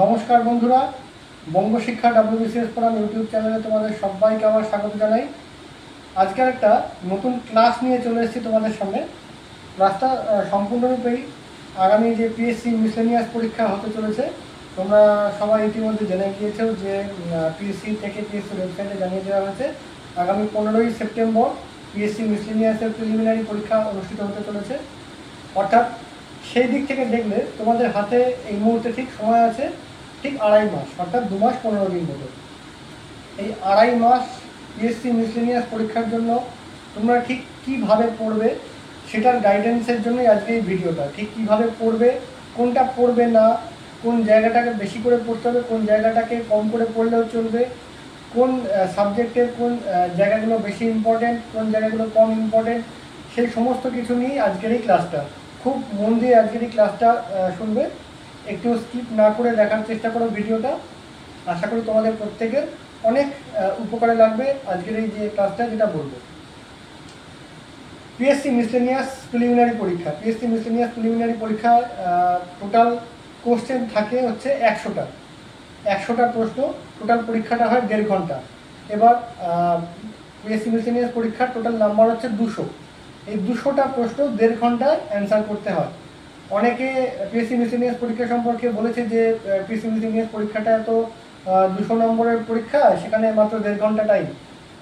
নমস্কার বন্ধুরা, বঙ্গ শিক্ষা WBCS পড়ান ইউটিউব চ্যানেলে তোমাদের সবাইকে আবার স্বাগত জানাই। আজকের একটা নতুন ক্লাস নিয়ে চলে এসেছি তোমাদের সামনে। ক্লাসটা সম্পূর্ণরূপেই আগামী যে পিএসসি মিসলেনিয়াস পরীক্ষা হতে চলেছে, তোমরা সবাই ইতিমধ্যে জেনে গিয়েছো যে পিএসসি থেকে পিএসসি ওয়েবসাইটে জানিয়ে দেওয়া হয়েছে আগামী 15ই সেপ্টেম্বর পিএসসি মিসলেনিয়াসের প্রিলিমিনারি পরীক্ষা অনুষ্ঠিত হতে চলেছে। অর্থাৎ সেই দিক থেকে দেখলে তোমাদের হাতে এই মুহূর্তে ঠিক সময় আছে ঠিক 2.5 মাস, অর্থাৎ 2 মাস 15 দিন মতো। এই 2.5 মাস পিএসসি মিসলেনিয়াস পরীক্ষার জন্য তোমরা ঠিক কীভাবে পড়বে সেটার গাইডেন্সের জন্যই আজকে এই ভিডিওটা। ঠিক কীভাবে পড়বে, কোনটা পড়বে না, কোন জায়গাটাকে বেশি করে পড়তে হবে, কোন জায়গাটাকে কম করে পড়লেও চলবে, কোন সাবজেক্টের কোন জায়গাগুলো বেশি ইম্পর্টেন্ট, কোন জায়গাগুলো কম ইম্পর্টেন্ট, সেই সমস্ত কিছু নিয়েই আজকের এই ক্লাসটা। খুব মন দিয়ে আজকের এই ক্লাসটা শুনবে, একটু স্কিপ না করে দেখার চেষ্টা করো ভিডিওটা। আশা করি তোমাদের প্রত্যেকের অনেক উপকারে লাগবে আজকের এই যে ক্লাসটা যেটা বলবো। পিএসসি মিসলেনিয়াস প্রিলিমিনারি পরীক্ষা, পিএসসি মিসলেনিয়াস প্রিলিমিনারি পরীক্ষা টোটাল কোশ্চেন থাকে হচ্ছে 100টা প্রশ্ন। টোটাল পরীক্ষাটা হয় 1.5 ঘন্টা। এবার পিএসসি মিসলেনিয়াস পরীক্ষার টোটাল নাম্বার হচ্ছে 200। এই 200টা প্রশ্ন 1.5 ঘন্টায় অ্যান্সার করতে হয়। অনেকে পিএসসি মিসলেনিয়াস পরীক্ষা সম্পর্কে বলেছে যে পিএসসি মিসলেনিয়াস পরীক্ষাটা তো 200 নম্বরের পরীক্ষা, সেখানে মাত্র 1.5 ঘন্টা টাইম।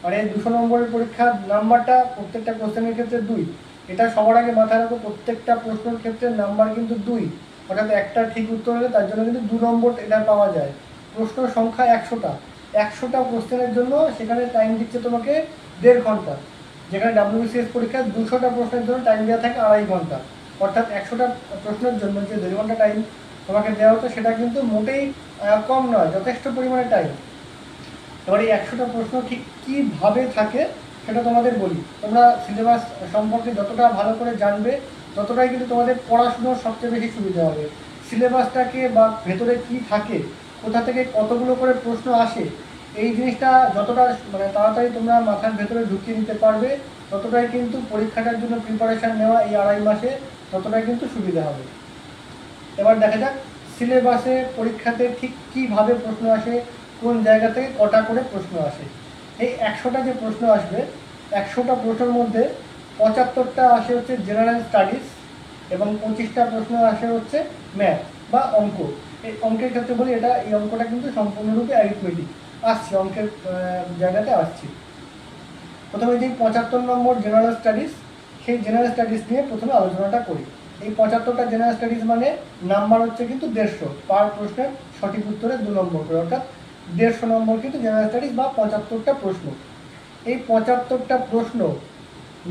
আর এই 200 নম্বরের পরীক্ষার নাম্বারটা প্রত্যেকটা কোশ্চেনের ক্ষেত্রে 2। এটা সবার আগে মাথায় রাখো, প্রত্যেকটা প্রশ্নের ক্ষেত্রে নাম্বার কিন্তু 2। অর্থাৎ একটা ঠিক উত্তর হলে তার জন্য কিন্তু 2 নম্বর এটা পাওয়া যায়। প্রশ্ন সংখ্যা 100টা কোশ্চেনের জন্য সেখানে টাইম দিচ্ছে তোমাকে 1.5 ঘন্টা। যেখানে WBCS পরীক্ষায় 200টা প্রশ্নের জন্য টাইম দেওয়া থাকে 2.5 ঘন্টা। অর্থাৎ 100টা প্রশ্নের জন্য যে 1.5 ঘন্টা টাইম তোমাকে দেওয়া হতো সেটা কিন্তু মোটেই কম নয়, যথেষ্ট পরিমাণে টাইম। এবার এই 100টা প্রশ্ন ঠিক কীভাবে থাকে সেটা তোমাদের বলি। তোমরা সিলেবাস সম্পর্কে যতটা ভালো করে জানবে ততটাই কিন্তু তোমাদের পড়াশুনোর সবচেয়ে বেশি সুবিধা হবে। সিলেবাসটাকে বা ভেতরে কি থাকে, কোথা থেকে কতগুলো করে প্রশ্ন আসে, এই জিনিসটা যতটা তাড়াতাড়ি তোমরা মাথার ভেতরে ঢুকিয়ে নিতে পারবে ততটাই কিন্তু পরীক্ষাটার জন্য প্রিপারেশান নেওয়া এই 2.5 মাসে ততটাই কিন্তু সুবিধা হবে। এবার দেখা যাক সিলেবাসে পরীক্ষাতে ঠিক কীভাবে প্রশ্ন আসে, কোন জায়গা থেকে কটা করে প্রশ্ন আসে। এই 100টা যে প্রশ্ন আসবে, 100টা প্রশ্নের মধ্যে 75টা আসে হচ্ছে জেনারেল স্টাডিজ এবং 25টা প্রশ্ন আসে হচ্ছে ম্যাথ বা অঙ্ক। এই অঙ্কের ক্ষেত্রে বলি, এই অঙ্কটা কিন্তু সম্পূর্ণরূপে অ্যারিথমেটিক। আসছি অঙ্কের জায়গাতে আসছি। প্রথমে যে 75 নম্বর জেনারেল স্টাডিজ, সেই জেনারেল স্টাডিজ নিয়ে প্রথমে আলোচনাটা করি। এই 75টা জেনারেল স্টাডিজ মানে নাম্বার হচ্ছে কিন্তু 150, পার প্রশ্নের সঠিক উত্তরে 2 নম্বর করে, অর্থাৎ 150 নম্বর কিন্তু জেনারেল স্টাডিজ বা 75টা প্রশ্ন। এই 75টা প্রশ্ন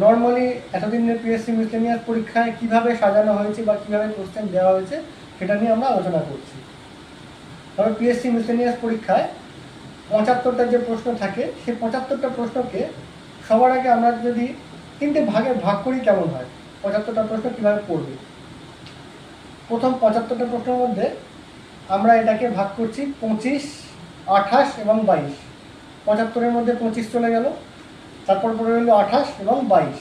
নর্মালি এতদিনের পিএসসি মিসলেনিয়াস পরীক্ষায় কীভাবে সাজানো হয়েছে বা কীভাবে কোশ্চেন দেওয়া হয়েছে সেটা নিয়ে আমরা আলোচনা করছি। তবে পিএসসি মিসলেনিয়াস পরীক্ষায় 75টা যে প্রশ্ন থাকে, সেই 75টা প্রশ্নকে সবার আগে আমরা যদি 3টে ভাগে ভাগ করি কেমন হয়, 75টা প্রশ্ন কীভাবে পড়বে। প্রথম 75টা প্রশ্নের মধ্যে আমরা এটাকে ভাগ করছি 25, 28 এবং 22। 75-এর মধ্যে 25 চলে গেল, তারপর পড়ে রইল 28 এবং 22।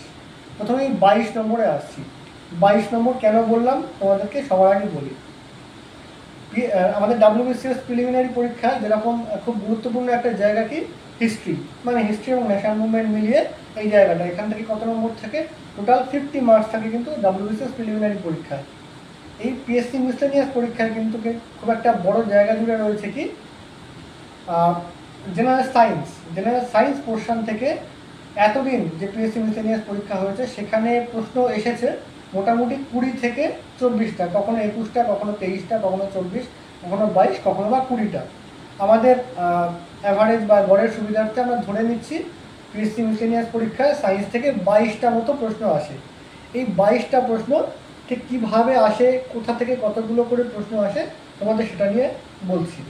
প্রথমেই 22 নম্বরে আসছি। 22 নম্বর কেন বললাম তোমাদেরকে সবার আগে বলি। আমাদের WBCS প্রিলিমিনারি পরীক্ষা যেরকম খুব গুরুত্বপূর্ণ একটা জায়গা কি হিস্ট্রি, মানে হিস্ট্রি এবং ন্যাশনাল মুভমেন্ট মিলিয়ে এই জায়গাটা, এখান থেকে কত নম্বর থাকে, টোটাল 50 মার্কস থাকে কিন্তু WBCS প্রিলিমিনারি পরীক্ষায়। এই পিএসসি মিসলেনিয়াস পরীক্ষায় কিন্তু খুব একটা বড় জায়গা জুড়ে রয়েছে কি জেনারেল সায়েন্স পোর্শন থেকে। এতদিন যে পিএসসি মিসলেনিয়াস পরীক্ষা হয়েছে সেখানে প্রশ্ন এসেছে মোটামুটি 20 থেকে 24টা, কখনো 21টা, কখনো 23টা, কখনো 24, কখনো 22, কখনো বা 20টা। আমাদের অ্যাভারেজ বা গড়ের সুবিধার্থে আমরা ধরে নিচ্ছি পিএসসি মিসলেনিয়াস পরীক্ষায় সায়েন্স থেকে 22টা মতো প্রশ্ন আসে। এই 22টা প্রশ্ন ঠিক কীভাবে আসে, কোথা থেকে কতগুলো করে প্রশ্ন আসে তোমাদের সেটা নিয়ে বলছি।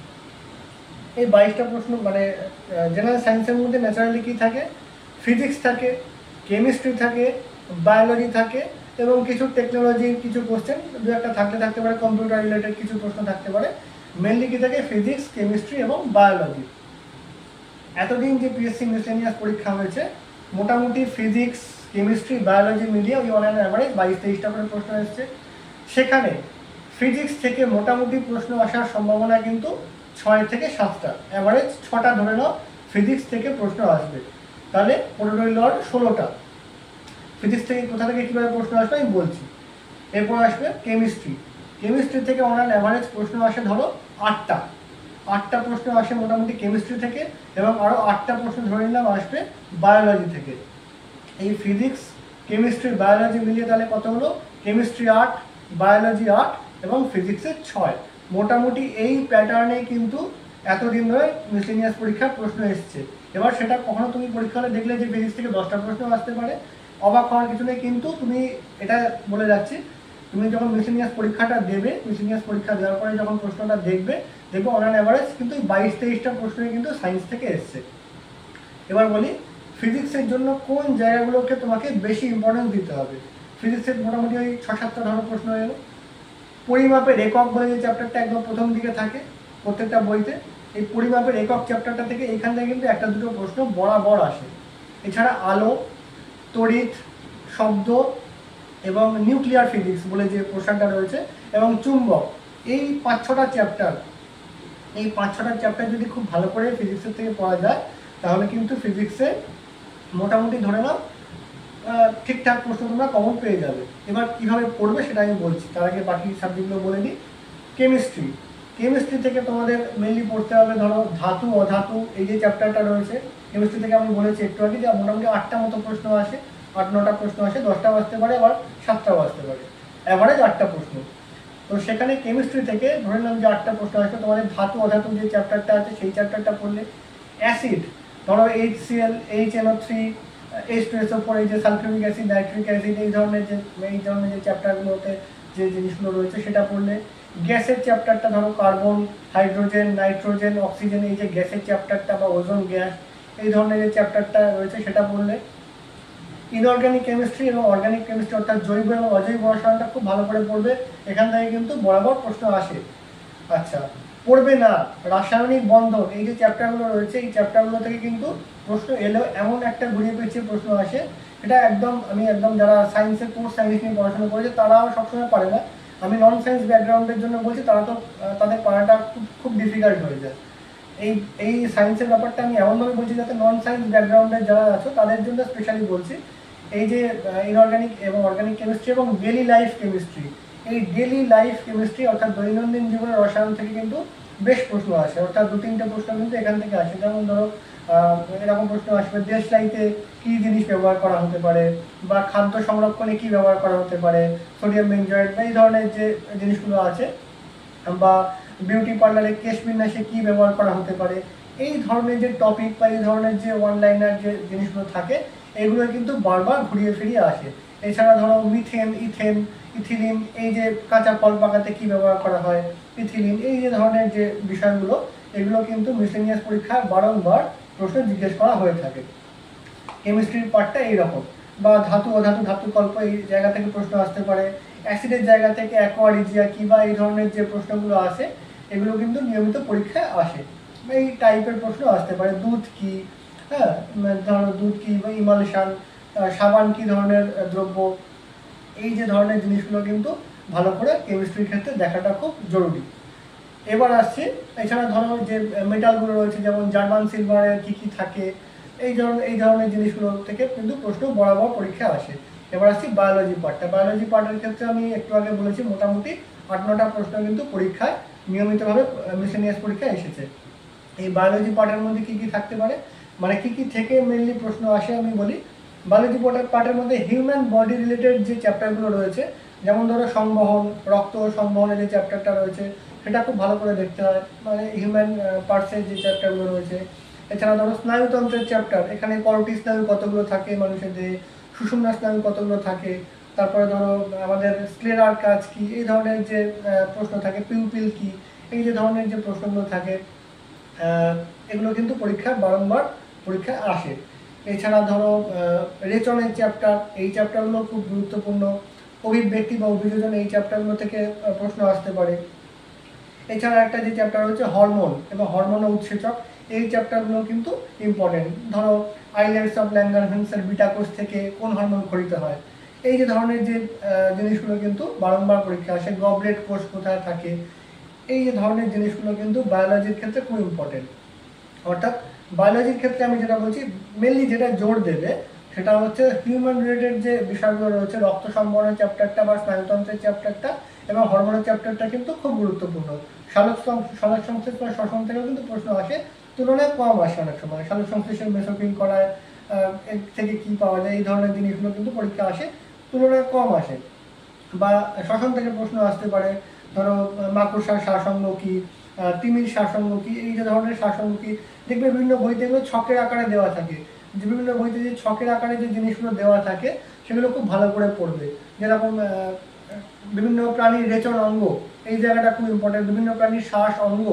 এই 22টা প্রশ্ন মানে জেনারেল সায়েন্সের মধ্যে ন্যাচারালি কী থাকে, ফিজিক্স থাকে, কেমিস্ট্রি থাকে, বায়োলজি থাকে এবং কিছু টেকনোলজির কিছু কোশ্চেন দু একটা থাকতে পারে, কম্পিউটার রিলেটেড কিছু প্রশ্ন থাকতে পারে। মেনলি কী থাকে, ফিজিক্স, কেমিস্ট্রি এবং বায়োলজি। এতদিন যে পিএসসি মিসলেনিয়াস পরীক্ষা হয়েছে মোটামুটি ফিজিক্স, কেমিস্ট্রি, বায়োলজি মিলিয়ে ওই অন অ্যান অ্যাভারেজ 22-23টা করে প্রশ্ন এসছে। সেখানে ফিজিক্স থেকে মোটামুটি প্রশ্ন আসার সম্ভাবনা কিন্তু 6 থেকে 7টা, অ্যাভারেজ 6টা ধরে নাও ফিজিক্স থেকে প্রশ্ন আসবে। তাহলে পড়ে রইল আর 16টা। ফিজিক্স থেকে কোথা থেকে কীভাবে প্রশ্ন আসবে আমি বলছি। এরপর আসবে কেমিস্ট্রি। কেমিস্ট্রি থেকে ওনার অ্যাভারেজ প্রশ্ন আসে ধরো 8টা প্রশ্ন আসে মোটামুটি কেমিস্ট্রি থেকে, এবং আরও 8টা প্রশ্ন ধরে নিলাম আসবে বায়োলজি থেকে। এই ফিজিক্স, কেমিস্ট্রি, বায়োলজি মিলিয়ে তাহলে কত হলো? কেমিস্ট্রি 8, বায়োলজি 8 এবং ফিজিক্সের 6। মোটামুটি এই প্যাটার্নে কিন্তু এতদিন ধরে মিসেলিনিয়াস পরীক্ষার প্রশ্ন এসছে। এবার সেটা কখনো তুমি পরীক্ষা হলে দেখলে যে ফিজিক্স থেকে 10টা প্রশ্ন আসতে পারে, অবাক হওয়ার কিছু নেই। কিন্তু তুমি এটা বলে যাচ্ছি, তুমি যখন মিসেলিনিয়াস পরীক্ষাটা দেবে, মিসেলিনিয়াস পরীক্ষা দেওয়ার পরে যখন প্রশ্নটা দেখবে অন অ্যাভারেজ কিন্তু 22-23টা প্রশ্নই কিন্তু সায়েন্স থেকে এসছে। এবার বলি ফিজিক্সের জন্য কোন জায়গাগুলোকে তোমাকে বেশি ইম্পর্টেন্স দিতে হবে। ফিজিক্সের মোটামুটি ওই 6-7টা ধরো প্রশ্ন এলো। পরিমাপের একক বলে যে চ্যাপ্টারটা একদম প্রথম দিকে থাকে প্রত্যেকটা বইতে, এই পরিমাপের একক চ্যাপ্টারটা থেকে এইখান থেকে কিন্তু একটা দুটো প্রশ্ন বরাবর আসে। এছাড়া আলো, তড়িৎ, শব্দ এবং নিউক্লিয়ার ফিজিক্স বলে যে পোর্শনটা রয়েছে, এবং চুম্বক, এই 5-6টা চ্যাপ্টার, এই 5-6টা চ্যাপ্টার যদি খুব ভালো করে ফিজিক্সের থেকে পড়া যায় তাহলে কিন্তু ফিজিক্সে মোটামুটি ধরে নাও ঠিকঠাক প্রশ্ন তোমরা কমন পেয়ে যাবে। এবার কীভাবে পড়বে সেটা আমি বলছি, তার আগে বাকি সাবজেক্টগুলো বলে দিই। কেমিস্ট্রি থেকে তোমাদের মেনলি পড়তে হবে ধরো ধাতু অধাতু, এই যে চ্যাপ্টারটা রয়েছে কেমিস্ট্রি থেকে আমি বলেছি একটু আগে যে মোটামুটি 8টা মতো প্রশ্ন আসে, 8-9টা প্রশ্ন আসে, 10টাও আসতে পারে আবার 7টাও আসতে পারে, অ্যাভারেজ 8টা প্রশ্ন। তো সেখানে কেমিস্ট্রি থেকে ধরে নিলাম যে 8টা প্রশ্ন আসবে, তোমাদের ধাতু অধাতু যে চ্যাপ্টারটা আছে সেই চ্যাপ্টারটা পড়লে। অ্যাসিড ধরো HCl, HNO3, H2SO4, এই যে সালফিউরিক অ্যাসিড, নাইট্রিক অ্যাসিড, এই ধরনের যে চ্যাপ্টারগুলোতে যে জিনিসগুলো রয়েছে সেটা পড়লে। গ্যাসের চ্যাপ্টারটা ধরো কার্বন, হাইড্রোজেন, নাইট্রোজেন, অক্সিজেন, এই যে গ্যাসের চ্যাপ্টারটা বা ওজোন গ্যাস, এই ধরনের যে চ্যাপ্টারটা রয়েছে সেটা পড়লে। ইনঅর্গানিক কেমিস্ট্রি এবং অর্গানিক কেমিস্ট্রি অর্থাৎ জৈব এবং অজৈব রসায়নটা খুব ভালো করে পড়বে, এখান থেকে কিন্তু বরাবর প্রশ্ন আসে। আচ্ছা, পড়বে না রাসায়নিক বন্ধন, এই যে চ্যাপ্টারগুলো রয়েছে এই চ্যাপ্টারগুলো থেকে কিন্তু প্রশ্ন এলেও এমন একটা ঘুরিয়ে পেঁচিয়ে প্রশ্ন আসে, এটা আমি একদম যারা সায়েন্সের কোর্স সায়েন্স নিয়ে পড়াশোনা করেছে তারাও সবসময় পারে না, আমি নন সায়েন্স ব্যাকগ্রাউন্ডের জন্য বলছি, তারা তো তাদের পড়াটা খুব ডিফিকাল্ট হয়ে যায়। এই সায়েন্সের ব্যাপারটা আমি এমনভাবে বলছি যাতে নন সায়েন্স ব্যাকগ্রাউন্ডের যারা আছো তাদের জন্য স্পেশালি বলছি। এই যে ইনঅর্গানিক এবং অর্গানিক কেমিস্ট্রি এবং ডেলি লাইফ কেমিস্ট্রি, এই ডেলি লাইফ কেমিস্ট্রি অর্থাৎ দৈনন্দিন জীবনের রসায়ন থেকে কিন্তু বেশ প্রশ্ন আসে, অর্থাৎ 2-3টে প্রশ্ন কিন্তু এখান থেকে আসে। যেমন ধরো এরকম প্রশ্ন আসবে দেশলাইতে কী জিনিস ব্যবহার করা হতে পারে, বা খাদ্য সংরক্ষণে কী ব্যবহার করা হতে পারে, সোডিয়াম বেনজয়েড, বা এই ধরনের যে জিনিসগুলো আছে, বা বিউটি পার্লারে কেশ বিন্যাসে কী ব্যবহার করা হতে পারে, এই ধরনের যে টপিক বা এই ধরনের যে ওয়ান লাইনার যে জিনিসগুলো থাকে এগুলো কিন্তু বারবার ঘুরিয়ে ফিরিয়ে আসে। এছাড়া ধরো মিথেন, ইথেন, ইথিলিন, এই যে কাঁচা ফল পাকাতে কী ব্যবহার করা হয়, ইথিলিন, এই যে ধরনের যে বিষয়গুলো এগুলো কিন্তু মিসেলিনিয়াস পরীক্ষায় বারংবার প্রশ্ন জিজ্ঞেস করা হয়ে থাকে। কেমিস্ট্রির পার্টটা এইরকম, বা ধাতু অধাতু, ধাতুকল্প, এই জায়গা থেকে প্রশ্ন আসতে পারে। অ্যাসিডের জায়গা থেকে অ্যাকোয়ারিজিয়া কী বা এই ধরনের যে প্রশ্নগুলো আসে এগুলো কিন্তু নিয়মিত পরীক্ষায় আসে, এই টাইপের প্রশ্ন আসতে পারে। দুধ কী, হ্যাঁ ধরো দুধ কী বা ইমালশান, সাবান কী ধরনের দ্রব্য, এই যে ধরনের জিনিসগুলো কিন্তু ভালো করে কেমিস্ট্রির ক্ষেত্রে দেখাটা খুব জরুরি। এবার আসছে এছাড়া ধরো যে মেটালগুলো রয়েছে যেমন জার্মান সিলভারের কী কী থাকে, এই ধরনের জিনিসগুলো থেকে কিন্তু প্রশ্ন বরাবর পরীক্ষায় আসে। এবার আসছি বায়োলজি পার্টটা। বায়োলজি পার্টের ক্ষেত্রে আমি একটু আগে বলেছি মোটামুটি 8-9টা প্রশ্ন কিন্তু পরীক্ষায় নিয়মিতভাবে মিসেলিনিয়াস পরীক্ষায় এসেছে। এই বায়োলজি পার্টের মধ্যে কী কী থাকতে পারে, মানে কী কী থেকে মেনলি প্রশ্ন আসে আমি বলি। বায়োলজি পার্টের মধ্যে হিউম্যান বডি রিলেটেড যে চ্যাপ্টারগুলো রয়েছে, যেমন ধরো সংবহন, রক্ত সংবহনের যে চ্যাপ্টারটা রয়েছে সেটা খুব ভালো করে দেখতে হয়, মানে হিউম্যান পার্টসের যে চ্যাপ্টারগুলো রয়েছে। এছাড়া ধরো স্নায়ুতন্ত্রের চ্যাপ্টার, এখানে করোটি স্নায়ু কতগুলো থাকে মানুষের দেহে, সুষুম্না স্নায়ু কতগুলো থাকে, তারপরে ধরো আমাদের স্ক্লেরার কাজ কি, এই ধরনের যে প্রশ্ন থাকে, পিউপিল কি, এই যে ধরনের যে প্রশ্নগুলো থাকে এগুলো কিন্তু পরীক্ষায় বারংবার পরীক্ষায় আসে। এছাড়া ধরো রেচনের চ্যাপ্টার, এই চ্যাপ্টারগুলো খুব গুরুত্বপূর্ণ। অভিব্যক্তি বা অভিযোজন, এই চ্যাপ্টারগুলো থেকে প্রশ্ন আসতে পারে। এছাড়া একটা যে চ্যাপ্টার হচ্ছে হরমোন এবং হরমোন ও উৎসেচক, এই চ্যাপ্টারগুলো কিন্তু ইম্পর্টেন্ট। ধরো আইল্যান্ডস অফ ল্যাঙ্গারহ্যান্সের বিটা কোষ থেকে কোন হরমোন খরিত হয়, এই যে ধরনের যে জিনিসগুলো কিন্তু বারংবার পরীক্ষা আসে, গবলেট কোষ কোথায় থাকে, এই যে ধরনের জিনিসগুলো কিন্তু বায়োলজির ক্ষেত্রে খুব ইম্পর্টেন্ট। অর্থাৎ বায়োলজির ক্ষেত্রে আমি যেটা বলছি, মেনলি যেটা জোর দেবে সেটা হচ্ছে হিউম্যান রিলেটেড যে বিষয়গুলো রয়েছে, রক্ত সম্বরণের চ্যাপ্টারটা বা স্নায়ুতন্ত্রের চ্যাপ্টারটা এবং হরমোনের চ্যাপ্টারটা কিন্তু খুব গুরুত্বপূর্ণ। সালোক সংশ্লেষ বা শ্বসন থেকেও কিন্তু প্রশ্ন আসে, তুলনায় কম আসে অনেক সময়। সালোক সংশ্লেষের মেসোফিল করায় এর থেকে কী পাওয়া যায়, এই ধরনের জিনিসগুলো কিন্তু পরীক্ষা আসে, তুলনায় কম আসে। বা শ্বসন থেকে প্রশ্ন আসতে পারে, ধরো মাকড়সার শ্বাসঙ্গ কী, তিমির শ্বাসঙ্গ কী, এই যে ধরনের শ্বাসঙ্গ কী, দেখবে বিভিন্ন বইতে এগুলো ছকের আকারে দেওয়া থাকে। যে বিভিন্ন বইতে যে ছকের আকারে যে জিনিসগুলো দেওয়া থাকে সেগুলো খুব ভালো করে পড়বে। যেরকম বিভিন্ন প্রাণীর রেচন অঙ্গ, এই জায়গাটা খুব ইম্পর্টেন্ট। বিভিন্ন প্রাণীর শ্বাস অঙ্গ,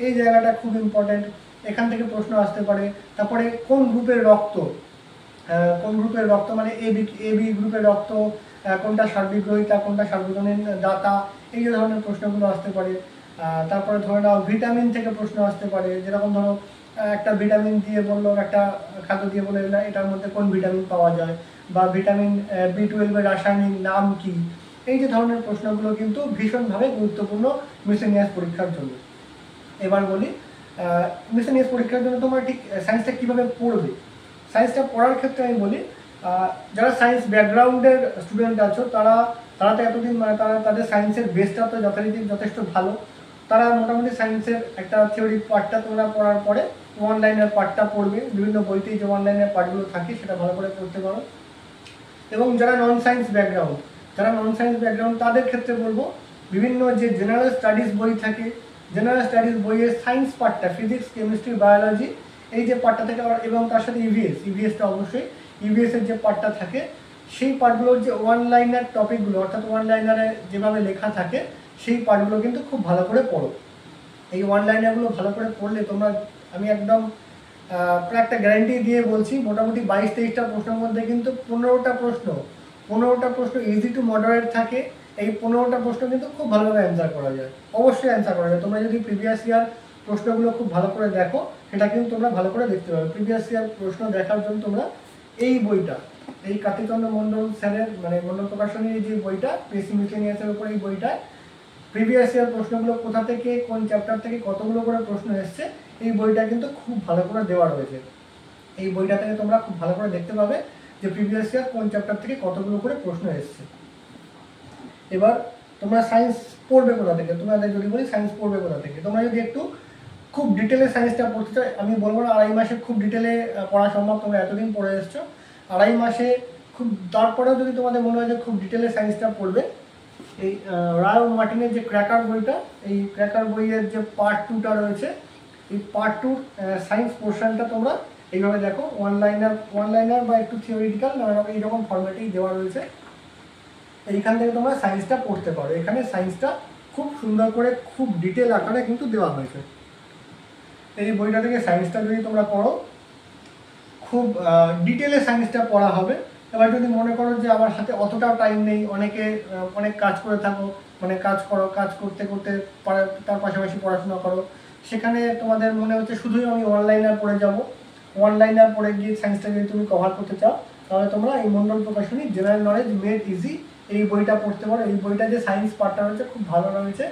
এই জায়গাটা খুব ইম্পর্টেন্ট, এখান থেকে প্রশ্ন আসতে পারে। তারপরে কোন গ্রুপের রক্ত, মানে এবি গ্রুপের রক্ত, কোনটা সার্বিক গ্রহিতা, কোনটা সার্বজনীন দাতা, এই যে ধরনের প্রশ্নগুলো আসতে পারে। তারপরে ধরে নাও ভিটামিন থেকে প্রশ্ন আসতে পারে, যেরকম ধরো একটা ভিটামিন দিয়ে বললো, একটা খাদ্য দিয়ে বলে এটার মধ্যে কোন ভিটামিন পাওয়া যায়, বা ভিটামিন B12 এর রাসায়নিক নাম কি, এই যে ধরনের প্রশ্নগুলো কিন্তু ভীষণভাবে গুরুত্বপূর্ণ মিসেলিনিয়াস পরীক্ষার জন্য। এবার বলি মিসেলিনিয়াস পরীক্ষার জন্য তোমরা ঠিক সায়েন্সটা কীভাবে পড়বে। সায়েন্সটা পড়ার ক্ষেত্রে আমি বলি, যারা সায়েন্স ব্যাকগ্রাউন্ডের স্টুডেন্ট আছো তারা তো এতদিন মানে তারা তাদের সায়েন্সের বেসটা তো যথারীতি যথেষ্ট ভালো। তারা মোটামুটি সায়েন্সের একটা থিওরি পার্টটা তোমরা পড়ার পরে ওয়ান লাইনের পার্টটা পড়বে, বিভিন্ন বইতেই যে ওয়ান লাইনের পার্টগুলো থাকে সেটা ভালো করে পড়তে পারো। এবং যারা নন সায়েন্স ব্যাকগ্রাউন্ড তাদের ক্ষেত্রে বলবো, বিভিন্ন যে জেনারেল স্টাডিজ বই থাকে, জেনারেল স্টাডিজ বইয়ের সায়েন্স পার্টটা, ফিজিক্স, কেমিস্ট্রি, বায়োলজি, এই যে পার্টটা থাকে, এবং তার সাথে ইভিএসটা অবশ্যই, ইভিএসের যে পার্টটা থাকে, সেই পার্টগুলোর যে ওয়ান লাইনার টপিকগুলো, অর্থাৎ ওয়ান লাইনারে যেভাবে লেখা থাকে সেই পার্টগুলো কিন্তু খুব ভালো করে পড়ো। এই ওয়ান লাইনারগুলো ভালো করে পড়লে তোমরা, আমি একদম প্রায় একটা গ্যারান্টি দিয়ে বলছি, মোটামুটি 22-23টা প্রশ্নের মধ্যে কিন্তু 15টা প্রশ্ন ইজি টু মডারেট থাকে। এই 15টা প্রশ্ন কিন্তু খুব ভালোভাবে অ্যান্সার করা যায়, অবশ্যই অ্যান্সার করা যায়। তোমরা যদি প্রিভিয়াস ইয়ার প্রশ্নগুলো খুব ভালো করে দেখো, সেটা কিন্তু তোমরা ভালো করে দেখতে পাবে। প্রিভিয়াস ইয়ার প্রশ্ন দেখার জন্য তোমরা এই বইটা, এই কার্তিকচন্দ্র মণ্ডল স্যারের মানে মণ্ডল প্রকাশনীর যে বইটা, পিএসসি মিসেলিনিয়াসের উপর, এই বইটায় প্রিভিয়াস ইয়ার প্রশ্নগুলো কোথা থেকে, কোন চ্যাপ্টার থেকে কতগুলো করে প্রশ্ন এসছে, এই বইটা কিন্তু খুব ভালো করে দেওয়া রয়েছে। এই বইটা থেকে তোমরা খুব ভালো করে দেখতে পাবে যে প্রিভিয়াস ইয়ার কোন চ্যাপ্টার থেকে কতগুলো করে প্রশ্ন এসছে। এবার তোমরা সায়েন্স পড়বে কোথা থেকে, তোমাদের যদি বলি সায়েন্স পড়বে কোথা থেকে, তোমরা যদি একটু খুব ডিটেলে সায়েন্সটা পড়তে চাও, আমি বলবো না 2.5 মাসে খুব ডিটেলে পড়া সম্ভব, তোমরা এতদিন পড়ে এসছো, 2.5 মাসে খুব, তারপরেও যদি তোমাদের মনে হয় যে খুব ডিটেলে সায়েন্সটা পড়বে, এই রায় মার্টিনের যে ক্র্যাকার বইটা, এই ক্র্যাকার বইয়ের যে পার্ট 2টা রয়েছে, এই পার্ট 2 সায়েন্স পোর্শনটা তোমরা এইভাবে দেখো, ওয়ান লাইনার বা একটু থিওরিটিক্যাল এইরকম ফরম্যাটেই দেওয়া রয়েছে। এইখান থেকে তোমরা সায়েন্সটা পড়তে পারো। এখানে সায়েন্সটা খুব সুন্দর করে খুব ডিটেল আকারে কিন্তু দেওয়া হয়েছে। এই বইটা থেকে সায়েন্সটা যদি তোমরা পড়ো, খুব ডিটেলে সায়েন্সটা পড়া হবে। এবার যদি মনে করো যে আমার হাতে অতটাও টাইম নেই, অনেকে অনেক কাজ করে থাকো, মানে কাজ করতে করতে তার পাশাপাশি পড়াশোনা করো, সেখানে তোমাদের মনে হচ্ছে শুধুই আমি অনলাইনার পড়ে যাব, অনলাইনার পড়ে গিয়ে সায়েন্সটা যদি তুমি কভার করতে চাও, তাহলে তোমরা এই মণ্ডল প্রকাশনী জেনারেল নলেজ মেড ইজি এই বইটা পড়তে পারো। এই বইটা যে সায়েন্স পার্টটা রয়েছে খুব ভালো রয়েছে।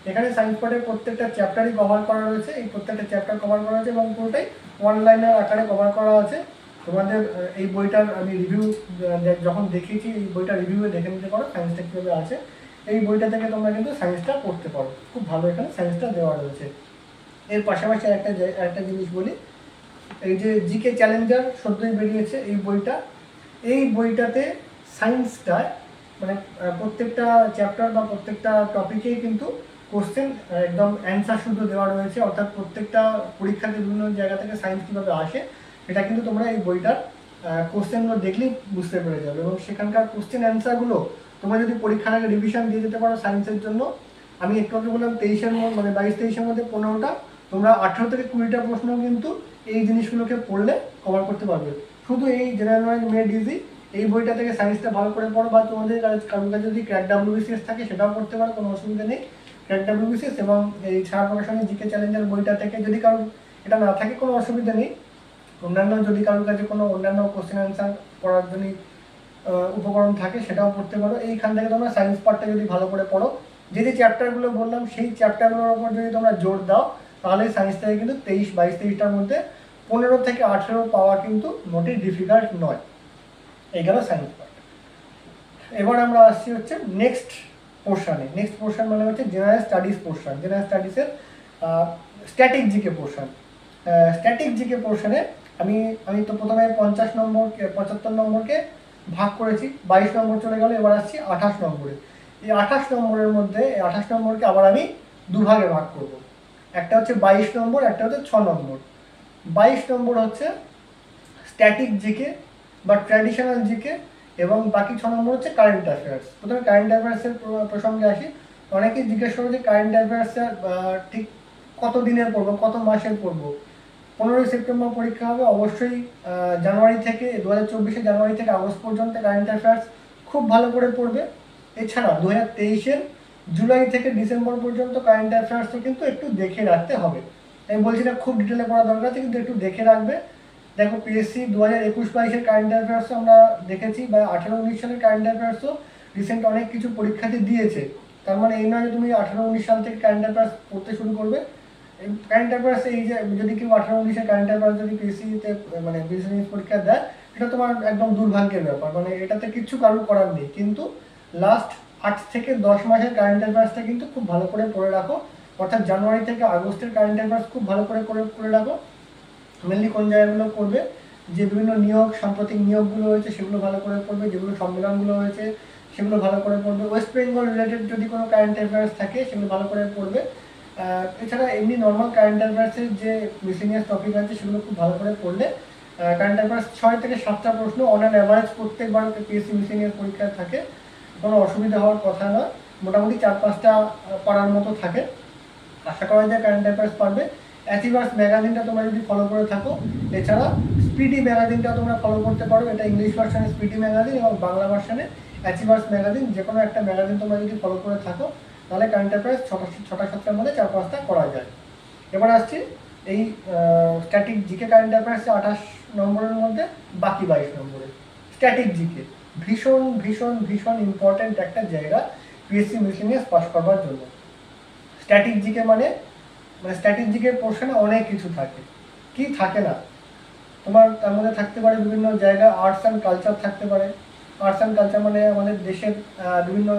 এখানে সায়েন্স পার্টের প্রত্যেকটা চ্যাপ্টারই কভার করা রয়েছে, এই প্রত্যেকটা চ্যাপ্টার কভার করা আছে এবং পুরোটাই অনলাইনের আকারে কভার করা আছে। তোমাদের এই বইটার আমি রিভিউ যখন দেখিয়েছি, এই বইটা রিভিউয়ে দেখে নিতে পারো সায়েন্সটা কীভাবে আছে। এই বইটা থেকে তোমরা কিন্তু সায়েন্সটা পড়তে পারো, খুব ভালো এখানে সায়েন্সটা দেওয়া রয়েছে। এর পাশাপাশি একটা জিনিস বলি, এই যে জিকে চ্যালেঞ্জার সদ্যই বেরিয়েছে এই বইটা, এই বইটাতে সায়েন্সটা মানে প্রত্যেকটা চ্যাপ্টার বা প্রত্যেকটা টপিকেই কিন্তু কোশ্চেন একদম অ্যান্সার শুদ্ধ দেওয়া রয়েছে। অর্থাৎ প্রত্যেকটা পরীক্ষাতে বিভিন্ন জায়গা থেকে সায়েন্স কীভাবে আসে এটা কিন্তু তোমরা এই বইটার কোশ্চেনগুলো দেখলেই বুঝতে পেরে যাবে। এবং সেখানকার কোশ্চেন অ্যান্সারগুলো তোমরা যদি পরীক্ষার আগে রিভিশন দিয়ে যেতে পারো সায়েন্সের জন্য, আমি একটু আগে বললাম 23-এর মধ্যে মানে 22-23-এর মধ্যে 15টা, তোমরা 18 থেকে 20টা প্রশ্ন কিন্তু এই জিনিসগুলোকে পড়লে কভার করতে পারবে। শুধু এই জেনারেল নলেজ মেড ইজি এই বইটা থেকে সায়েন্সটা ভালো করে পড়ো, বা তোমাদের কারোর কাছে যদি ক্র্যাক WBCS থাকে সেটাও পড়তে পারো, কোনো অসুবিধা নেই। ক্র্যাক WBCS এবং এই ছাড়া প্রকাশনের জিকে চ্যালেঞ্জার বইটা থেকে যদি কারোর এটা না থাকে কোনো অসুবিধা নেই। অন্যান্য যদি কারোর কাছে কোনো অন্যান্য কোশ্চেন অ্যান্সার পড়ার জন্য উপকরণ থাকে সেটাও পড়তে পারো। এইখান থেকে তোমরা সায়েন্স পার্টটা যদি ভালো করে পড়ো, যে যে চ্যাপ্টারগুলো বললাম সেই চ্যাপ্টারগুলোর ওপর যদি তোমরা জোর দাও, তাহলে সায়েন্স থেকে কিন্তু 22-23টার মধ্যে 15 থেকে 18 পাওয়া কিন্তু মোটেই ডিফিকাল্ট নয়। এই গেল সায়েন্স পার্ট। এবার আমরা আসছি হচ্ছে নেক্সট পোর্শনে। নেক্সট পোর্শন মানে হচ্ছে জেনারেল স্টাডিজ পোর্শন। জেনারেল স্টাডিজের static GK portion. Static GK পোর্শনে আমি তো প্রথমে 50 নম্বর 75 নম্বরকে ভাগ করেছি, 22 নম্বর চলে গেল, এবার আসছি 28 নম্বরে। এই 28 নম্বরের মধ্যে 28 নম্বরকে আবার আমি দুভাগে ভাগ করব। একটা হচ্ছে 22 নম্বর, একটা হচ্ছে 6 নম্বর। 22 নম্বর হচ্ছে স্ট্যাটিক জিকে বা ট্র্যাডিশনাল জিকে, এবং বাকি 6 নম্বর হচ্ছে কারেন্ট অ্যাফেয়ার্স। প্রথমে কারেন্ট অ্যাফেয়ার্সের প্রসঙ্গে আসি। অনেকেই জিজ্ঞেস করো যে কারেন্ট অ্যাফেয়ার্সের ঠিক কত দিনের পড়বো, কত মাসের পড়বো। 15ই সেপ্টেম্বর পরীক্ষা হবে, অবশ্যই জানুয়ারি থেকে 2024 জানুয়ারি থেকে আগস্ট পর্যন্ত কারেন্ট অ্যাফেয়ার্স খুব ভালো করে পড়বে। এছাড়া 2023 জুলাই থেকে ডিসেম্বর পর্যন্ত কারেন্ট অ্যাফেয়ার্সও কিন্তু একটু দেখে রাখতে হবে। আমি বলছি না খুব ডিটেলে পড়া দরকার আছে, কিন্তু একটু দেখে রাখবে। দেখো পিএসসি 2021-22 কারেন্ট অ্যাফেয়ার্সও আমরা দেখেছি, বা 18-19 সালের কারেন্ট অ্যাফেয়ার্সও রিসেন্ট অনেক কিছু পরীক্ষাতে দিয়েছে। তার মানে এই নয় যে তুমি 18-19 সাল থেকে কারেন্ট অ্যাফেয়ার্স পড়তে শুরু করবে। কারেন্ট অ্যাফেয়ার্স এই যে যদি কেউ 18-19 কারেন্ট অ্যাফেয়ার্স যদি পিএসসিতে মানে বিজনেস পরীক্ষা দেয়, এটা তোমার একদম দুর্ভাগ্যের ব্যাপার, মানে এটাতে কিচ্ছু কারোর করার নেই। কিন্তু লাস্ট 8 থেকে 10 মাসের কারেন্ট অ্যাফেয়ার্সটা কিন্তু খুব ভালো করে পড়ে রাখো, অর্থাৎ জানুয়ারি থেকে আগস্টের কারেন্ট অ্যাফেয়ার্স খুব ভালো করে করে রাখো। মেনলি কোন জায়গাগুলো করবে, যে বিভিন্ন নিয়োগ, সাম্প্রতিক নিয়োগগুলো হয়েছে সেগুলো ভালো করে পড়বে, যেগুলো সম্মেলনগুলো হয়েছে সেগুলো ভালো করে পড়বে, ওয়েস্ট বেঙ্গল রিলেটেড যদি কোনো কারেন্ট অ্যাফেয়ার্স থাকে সেগুলো ভালো করে পড়বে। এছাড়া এমনি নর্মাল কারেন্ট অ্যাফেয়ার্সের যে মিসেলিনিয়াস টপিক আছে সেগুলো খুব ভালো করে পড়লে কারেন্ট অ্যাফেয়ার্স 6 থেকে 7টা প্রশ্ন অন অ্যান অ্যাভারেজ প্রত্যেকবার পিএসসি মিসেলিনিয়াস পরীক্ষায় থাকে, কোনো অসুবিধা হওয়ার কথা নয়। মোটামুটি 4-5টা পারার মতো থাকে, আশা করা যায় কারেন্ট অ্যাফেয়ার্স পারবে। অ্যাচিভার্স ম্যাগাজিনটা তোমরা যদি ফলো করে থাকো, এছাড়া স্পিডি ম্যাগাজিনটা তোমরা ফলো করতে পারো। এটা ইংলিশ ভার্সনে স্পিডি ম্যাগাজিন এবং বাংলা ভার্সনে অ্যাচিভার্স ম্যাগাজিন, যে কোনো একটা ম্যাগাজিন তোমরা যদি ফলো করে থাকো, তাহলে কারেন্ট অ্যাফেয়ার্স 6টা-7টার মধ্যে 4-5টা করা যায়। এবার আসছি এই স্ট্যাটিক জিকে কারেন্ট অ্যাফেয়ার্সে 28 নম্বরের মধ্যে বাকি 22 নম্বরে। স্ট্যাটিক জিকে ভীষণ ভীষণ ভীষণ ইম্পর্ট্যান্ট একটা জায়গা পিএসসি মিসেলিনিয়াস পাস করবার জন্য। স্ট্যাটিক জিকে মানে স্ট্যাটিক জিকের পোর্শনে অনেক কিছু থাকে। কি থাকে না, তোমার তার মধ্যে থাকতে পারে বিভিন্ন জায়গা আর্টস অ্যান্ড কালচার থাকতে পারে। আর্টস অ্যান্ড কালচার মানে আমাদের দেশের বিভিন্ন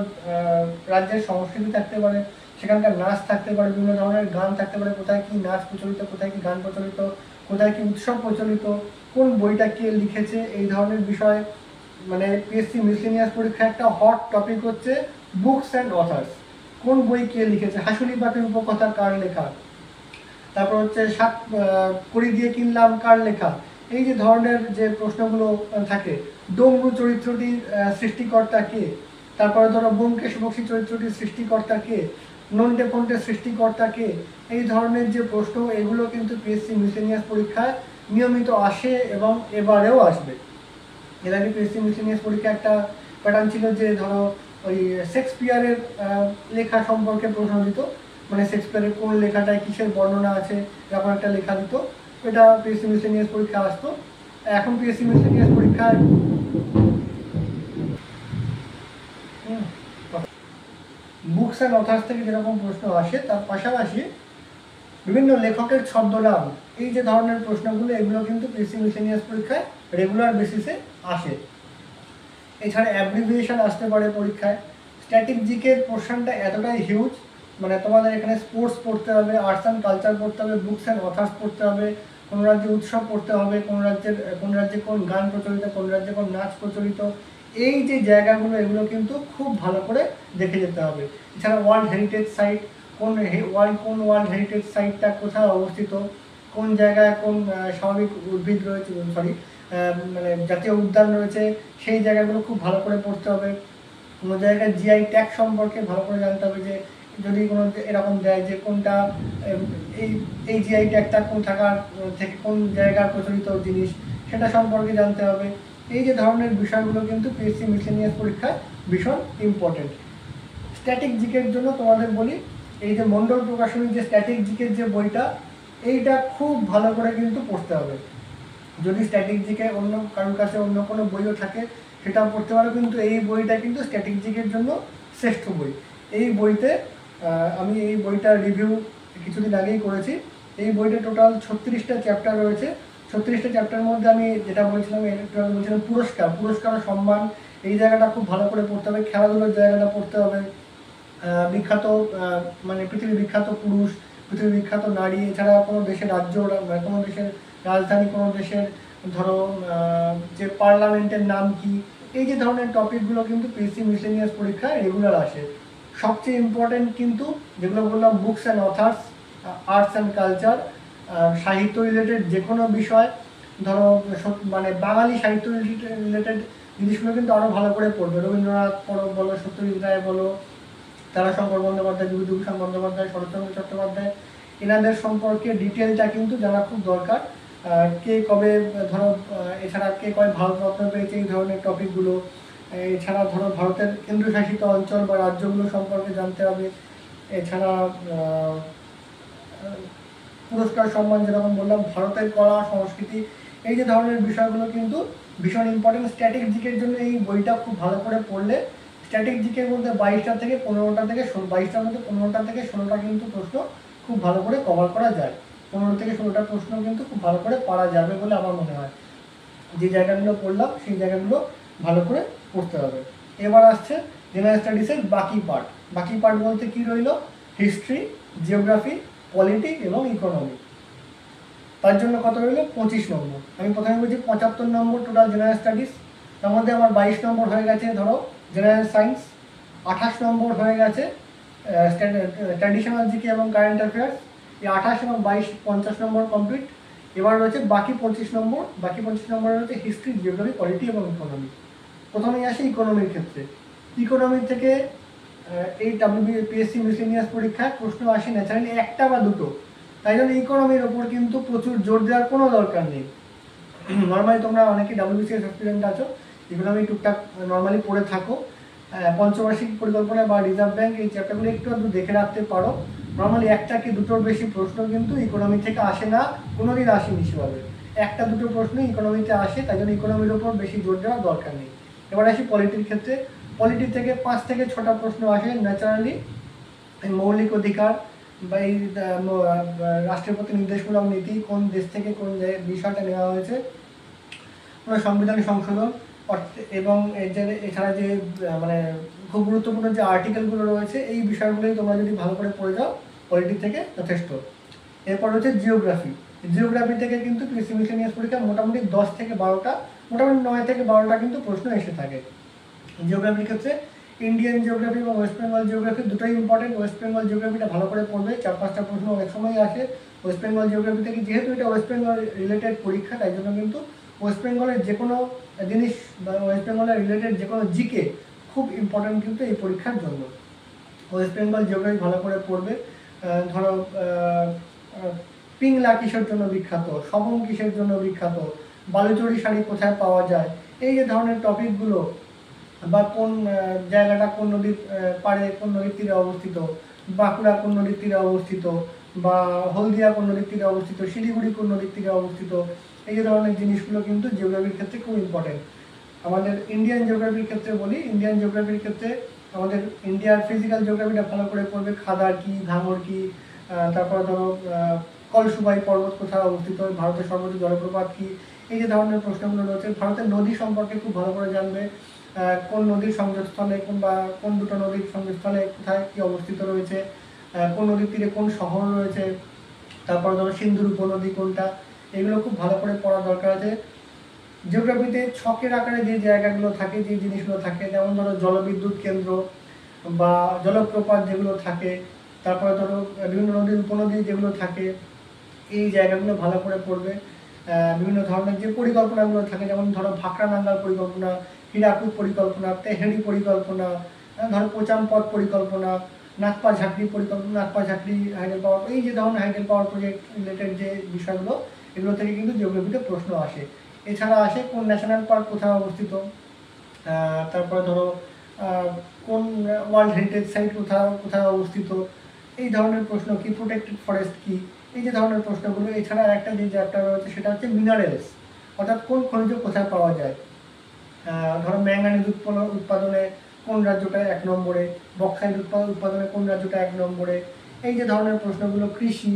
রাজ্যের সংস্কৃতি থাকতে পারে, সেখানকার নাচ থাকতে পারে, বিভিন্ন ধরনের গান থাকতে পারে, কোথায় কি নাচ প্রচলিত, কোথায় কি গান প্রচলিত, কোথায় কি উৎসব প্রচলিত, কোন বইটা কে লিখেছে, এই ধরনের বিষয়। মানে পিএসসি মিসেলিনিয়াস পরীক্ষা একটা হট টপিক হচ্ছে বুকস অ্যান্ড অথার্স। কোন বই কে লিখেছে, হাসুলি পাখির উপকথা কার লেখা, তারপর হচ্ছে 7 কড়ি দিয়ে কিনলাম কার লেখা। এই যে ধরনের যে প্রশ্নগুলো থাকে, ডমরু চরিত্রটির সৃষ্টিকর্তা কে, তারপরে ধরো ব্যোমকেশ বক্সী চরিত্রটির সৃষ্টিকর্তা কে, নন্টে ফন্টের সৃষ্টিকর্তা কে। এই ধরনের যে প্রশ্ন, এগুলো কিন্তু পিএসসি মিসেলিনিয়াস পরীক্ষায় নিয়মিত আসে এবং এবারেও আসবে। এর আগে পিএসসি মিসেলিনিয়াস পরীক্ষা একটা প্যাটার্ন ছিল যে ধরো ওই শেক্সপিয়ারের লেখা সম্পর্কে প্রশ্ন দিত, মানে শেক্সপিয়ারের কোন লেখাটায় কিসের বর্ণনা আছে এরকম একটা লেখা দিত, এটা পিএসসি মিসেলিনিয়াস পরীক্ষা আসতো। এখন পিএসসি মিসেলিনিয়াস পরীক্ষায় বুকস অ্যান্ড অথার্স থেকে যেরকম প্রশ্ন আসে, তার পাশাপাশি বিভিন্ন লেখকের ছদ্মনাম, এই যে ধরনের প্রশ্নগুলো, এগুলো কিন্তু পিএসসি মিসেলিনিয়াস পরীক্ষায় রেগুলার বেসিসে আসে। এছাড়া অ্যাব্রিভিয়েশন আসতে পারে পরীক্ষায়। স্ট্যাটিক জিকের পোর্শনটা এতটাই হিউজ, মানে তোমাদের এখানে স্পোর্টস পড়তে হবে, আর্টস অ্যান্ড কালচার পড়তে হবে, বুকস অ্যান্ড অথার্স পড়তে হবে, কোন রাজ্যে উৎসব পড়তে হবে, কোন রাজ্যে কোন গান প্রচলিত, কোন রাজ্যে কোন নাচ প্রচলিত। এই যে জায়গাগুলো, এগুলো কিন্তু খুব ভালো করে দেখে যেতে হবে। এছাড়া ওয়ার্ল্ড হেরিটেজ সাইট, কোন ওয়ার্ল্ড হেরিটেজ সাইটটা কোথায় অবস্থিত, কোন জায়গায় কোন স্বাভাবিক উদ্ভিদ রয়েছে, মানে জাতীয় উদ্যান রয়েছে, সেই জায়গাগুলো খুব ভালো করে পড়তে হবে। কোনো জায়গায় জিআই ট্যাগ সম্পর্কে ভালো করে জানতে হবে, যে যদি কোনো এরকম দেয় যে কোনটা এই জিআই ট্যাগটা কোন থাকার থেকে কোন জায়গার প্রচলিত জিনিস, সেটা সম্পর্কে জানতে হবে। এই যে ধরনের বিষয়গুলো কিন্তু পিএসসি মিসেলিনিয়াস পরীক্ষায় ভীষণ ইম্পর্টেন্ট। স্ট্যাটিক জিকের জন্য তোমাদের বলি, এই যে মন্ডল প্রকাশনীর যে স্ট্যাটিক জিকের যে বইটা, এইটা খুব ভালো করে কিন্তু পড়তে হবে। যদি স্ট্যাটিক জিকে অন্য কারোর কাছে অন্য কোনো বইও থাকে, সেটা পড়তে পারো। কিন্তু এই বইটা কিন্তু স্ট্র্যাটেজিকের জন্য শ্রেষ্ঠ বই। এই বইতে আমি এই বইটার রিভিউ কিছুদিন আগেই করেছি। এই বইটা টোটাল 36টা চ্যাপ্টার রয়েছে। 36টা চ্যাপ্টারের মধ্যে আমি যেটা বলছিলাম পুরস্কার ও সম্মান, এই জায়গাটা খুব ভালো করে পড়তে হবে। খেলাধুলার জায়গাটা পড়তে হবে, বিখ্যাত মানে পৃথিবীর বিখ্যাত পুরুষ, পৃথিবীর বিখ্যাত নারী, এছাড়া কোনো দেশের রাজ্য, কোনো দেশের রাজধানী, কোনো দেশের ধরো যে পার্লামেন্টের নাম কি, এই যে ধরনের টপিকগুলো কিন্তু পিএসসি মিসলেনিয়াস পরীক্ষায় রেগুলার আসে। সবচেয়ে ইম্পর্টেন্ট কিন্তু যেগুলো বললাম, books and authors, arts and culture, সাহিত্য রিলেটেড যে কোনো বিষয়, ধরো মানে বাঙালি সাহিত্য রিলেটেড জিনিসগুলো কিন্তু আরও ভালো করে পড়বে। রবীন্দ্রনাথ বলো, সত্যজিৎ রায় বলো, তারাশঙ্কর বন্দ্যোপাধ্যায়, বিভূতিভূষণ বন্দ্যোপাধ্যায়, শরৎচন্দ্র চট্টোপাধ্যায়, এনাদের সম্পর্কে ডিটেলটা কিন্তু জানা খুব দরকার। কে কবে ধরো, এছাড়া কে কবে ভারতরত্ন পেয়েছে, এই ধরনের টপিকগুলো। এছাড়া ধরো ভারতের কেন্দ্রশাসিত অঞ্চল বা রাজ্যগুলো সম্পর্কে জানতে হবে। এছাড়া পুরস্কার সম্মান, যেরকম বললাম, ভারতের কলা সংস্কৃতি, এই যে ধরনের বিষয়গুলো কিন্তু ভীষণ ইম্পর্টেন্ট। স্ট্যাটিক জিকের জন্য এই বইটা খুব ভালো করে পড়লে স্ট্যাটিক জিকের মধ্যে 22টা থেকে 15টা থেকে 22টার মধ্যে 15টা থেকে 16টা কিন্তু প্রশ্ন খুব ভালো করে কভার করা যায়। 15 থেকে 16টা প্রশ্ন কিন্তু খুব ভালো করে পারা যাবে বলে আমার মনে হয়। যে জায়গাগুলো পড়লাম সেই জায়গাগুলো ভালো করে পড়তে হবে। এবার আসছে জেনারেল স্টাডিজের বাকি পার্ট। বাকি পার্ট বলতে কি রইল? হিস্ট্রি, জিওগ্রাফি, পলিটি এবং ইকোনমি। তার জন্য কত রইল? 25 নম্বর। আমি প্রথমে বলছি 75 নম্বর টোটাল জেনারেল স্টাডিজ। তার মধ্যে আমার 22 নম্বর হয়ে গেছে ধরো জেনারেল সায়েন্স, 28 নম্বর হয়ে গেছে ট্র্যাডিশনাল জিকে এবং কারেন্ট অ্যাফেয়ার্স। এই 28 এবং 22, 50 নম্বর কমপ্লিট। এবার রয়েছে বাকি 25 নম্বর। বাকি 25 নম্বর রয়েছে হিস্ট্রি, জিওগ্রাফি, পলিটি এবং ইকোনমি। প্রথমেই আসি ইকোনমির ক্ষেত্রে। ইকোনমি থেকে এই পিএসসি মিসলেনিয়াস পরীক্ষায় প্রশ্ন আসে ন্যাচারালি একটা বা দুটো। তাই জন্য ইকোনমির ওপর কিন্তু প্রচুর জোর দেওয়ার কোনো দরকার নেই। নর্মালি তোমরা অনেকে ডাব্লিউবিসিএস স্টুডেন্ট আছো, ইকোনমি টুকটাক নর্মালি পড়ে থাকো। পঞ্চবার্ষিক পরিকল্পনা বা রিজার্ভ ব্যাংক, এই চ্যাপ্টারগুলো একটু দেখে রাখতে পারো। নর্মালি একটা কি দুটোর বেশি প্রশ্ন কিন্তু ইকোনমি থেকে আসে না, কোনোদিন আসেনি সেভাবে। একটা দুটো প্রশ্ন ইকোনমিতে আসে, তাই জন্য ইকোনমির ওপর বেশি জোর দেওয়ার দরকার নেই। এবার আসি পলিটির ক্ষেত্রে। পলিটি থেকে 5 থেকে 6টা প্রশ্ন আসে ন্যাচারালি। মৌলিক অধিকার বা এই রাষ্ট্রের প্রতি নির্দেশমূলক নীতি, কোন দেশ থেকে কোন বিষয়টা নেওয়া হয়েছে, সংবিধান সংশোধন, এবং এছাড়া যে মানে খুব গুরুত্বপূর্ণ যে আর্টিকেলগুলো রয়েছে, এই বিষয়গুলোই তোমরা যদি ভালো করে পড়ে যাও পলিটি থেকে যথেষ্ট। এরপর হচ্ছে জিওগ্রাফি। জিওগ্রাফি থেকে কিন্তু পিএসসি মিসলেনিয়াস পরীক্ষা মোটামুটি 10 থেকে 12টা, মোটামুটি 9 থেকে 12টা কিন্তু প্রশ্ন এসে থাকে। জিওগ্রাফির ক্ষেত্রে ইন্ডিয়ান জিওগ্রাফি এবং ওয়েস্ট বেঙ্গল জিওগ্রাফি দুটোই ইম্পর্টেন্ট। ওয়েস্ট বেঙ্গল জিওগ্রাফিটা ভালো করে পড়বে, 4-5টা প্রশ্ন অনেক সময় আসে ওয়েস্ট বেঙ্গল জিওগ্রাফি থেকে। যেহেতু এটা ওয়েস্ট বেঙ্গল রিলেটেড পরীক্ষা, তাই জন্য কিন্তু ওয়েস্ট বেঙ্গলের যে কোনো জিনিস বা ওয়েস্ট বেঙ্গলের রিলেটেড যে কোনো জিকে খুব ইম্পর্টেন্ট কিন্তু এই পরীক্ষার জন্য। ওয়েস্ট বেঙ্গল জিওগ্রাফি ভালো করে পড়বে। ধরো পিংলা কিসের জন্য বিখ্যাত, সবং কিসের জন্য বিখ্যাত, বালুচরি শাড়ি কোথায় পাওয়া যায়, এই যে ধরনের টপিকগুলো, বা কোন জায়গাটা কোন নদীর পাড়ে কোন নদীর তীরে অবস্থিত, বাঁকুড়া কোন নদীর তীরে অবস্থিত, বা হলদিয়া কোন নদীর তীরে অবস্থিত, শিলিগুড়ি কোন নদীর তীরে অবস্থিত, এই যে ধরনের জিনিসগুলো কিন্তু জিওগ্রাফির ক্ষেত্রে খুব ইম্পর্টেন্ট। আমাদের ইন্ডিয়ান জিওগ্রাফির ক্ষেত্রে বলি, ইন্ডিয়ান জিওগ্রাফির ক্ষেত্রে আমাদের ইন্ডিয়ার ফিজিক্যাল জিওগ্রাফিটা ভালো করে পড়বে। খাদার কি, ভাঙর কি, তারপরে ধরো কলসুবাই পর্বত কোথায় অবস্থিত, ভারতের সর্বোচ্চ জলপ্রপাত কি, এই যে ধরনের প্রশ্নগুলো রয়েছে। ভারতের নদী সম্পর্কে খুব ভালো করে জানবে, কোন নদীর সংযোগস্থলে কোন দুটো নদীর সংযোগস্থলে কোথায় কি অবস্থিত রয়েছে, কোন নদীর তীরে কোন শহর রয়েছে, তারপর ধরো সিন্ধুর উপনদী কোনটা, এগুলো খুব ভালো করে পড়ার দরকার আছে। জিওগ্রাফিতে ছকের আকারে যে জায়গাগুলো থাকে, যে জিনিসগুলো থাকে, যেমন ধরো জলবিদ্যুৎ কেন্দ্র বা জলপ্রপাত যেগুলো থাকে, তারপরে ধরো বিভিন্ন নদীর উপনদী যেগুলো থাকে, এই জায়গাগুলো ভালো করে পড়বে। বিভিন্ন ধরনের যে পরিকল্পনাগুলো থাকে, যেমন ধরো ভাকরানাঙ্গাল পরিকল্পনা, হীরাকুদ পরিকল্পনা, তেহেরি পরিকল্পনা, ধরো কোচামপথ পরিকল্পনা, নাগপা ঝাঁকড়ি পরিকল্পনা, নাগপা ঝাঁকড়ি হাইডেল পাওয়ার, এই যে ধরনের হাইডেল পাওয়ার প্রজেক্ট রিলেটেড যে বিষয়গুলো, এগুলো থেকে কিন্তু জিওগ্রাফিতে প্রশ্ন আসে। এছাড়া আসে কোন ন্যাশনাল পার্ক কোথায় অবস্থিত, তারপরে ধরো কোন ওয়ার্ল্ড হেরিটেজ সাইট কোথায় অবস্থিত, এই ধরনের প্রশ্ন কি, প্রোটেক্টেড ফরেস্ট কি, এই যে ধরনের প্রশ্নগুলো। এছাড়া একটা যে চ্যাপ্টার রয়েছে সেটা হচ্ছে মিনারেলস, অর্থাৎ কোন খনিজ কোথায় পাওয়া যায়। ধরো ম্যাঙ্গানিজ উৎপাদনে কোন রাজ্যটা 1 নম্বরে, বক্সাইট উৎপাদনে কোন রাজ্যটা 1 নম্বরে, এই যে ধরনের প্রশ্নগুলো, কৃষি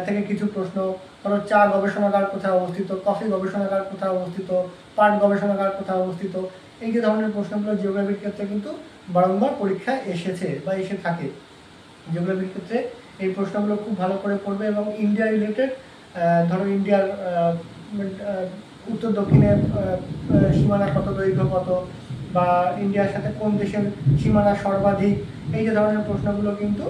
থেকে কিছু প্রশ্ন, ধরো চা গবেষণাগার কোথায় অবস্থিত, কফি গবেষণাগার কোথায় অবস্থিত, পাট গবেষণাগার কোথায় অবস্থিত, এই যে ধরনের প্রশ্নগুলো জিওগ্রাফির ক্ষেত্রে কিন্তু বারংবার পরীক্ষায় এসেছে বা এসে থাকে। জিওগ্রাফির ক্ষেত্রে এই প্রশ্নগুলো খুব ভালো করে পড়বে এবং ইন্ডিয়া রিলেটেড, ধরো ইন্ডিয়ার উত্তর দক্ষিণে সীমানা কত, দৈর্ঘ্য কত, বা ইন্ডিয়ার সাথে কোন দেশের সীমানা সর্বাধিক, এই যে ধরনের প্রশ্নগুলো কিন্তু